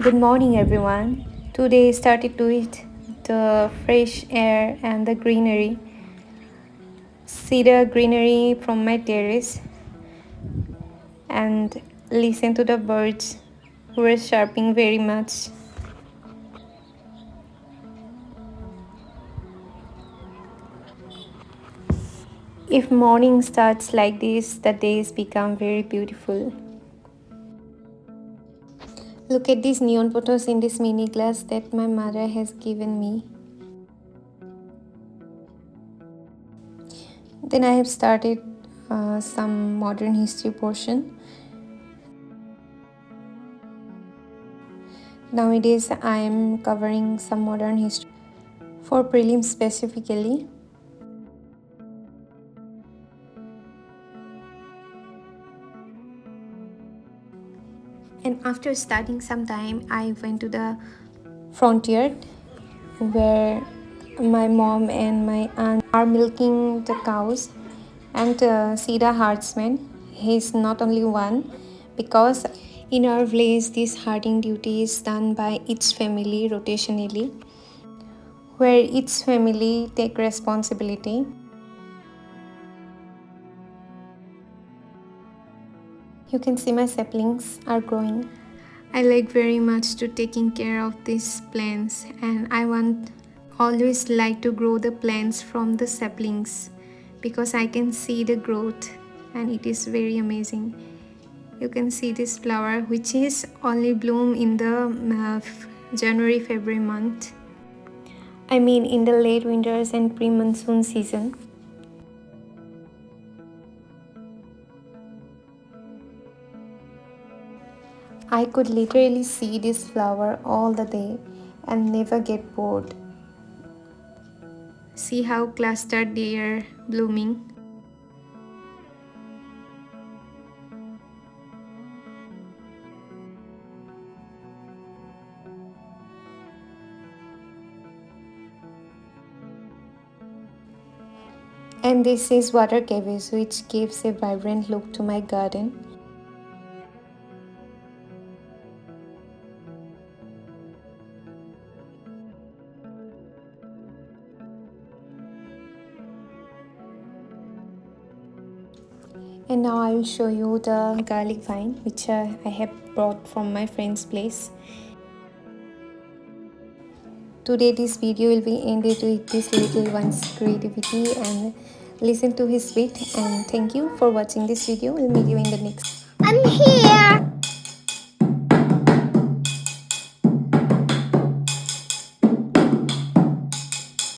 Good morning, everyone. Today started with the fresh air and the greenery. See the greenery from my terrace and listen to the birds who are chirping very much. If morning starts like this, the days become very beautiful. Look at these neon photos in this mini glass that my mother has given me. Then I have started some modern history portion. Nowadays I am covering some modern history for prelims specifically. And after studying some time, I went to the frontier where my mom and my aunt are milking the cows and see the herdsman. He's not only one, because in our village this herding duty is done by each family rotationally, where each family take responsibility. You can see my saplings are growing. I like very much to taking care of these plants, and I want always like to grow the plants from the saplings because I can see the growth and it is very amazing. You can see this flower which is only bloom in the January February month. I mean in the late winters and pre-monsoon season. I could literally see this flower all the day and never get bored. See how clustered they are blooming. And this is water cabbage, which gives a vibrant look to my garden. And now I will show you the garlic vine which I have brought from my friend's place. Today this video will be ended with this little one's creativity and listen to his wit, and thank you for watching this video. We'll meet you in the next. I'm here.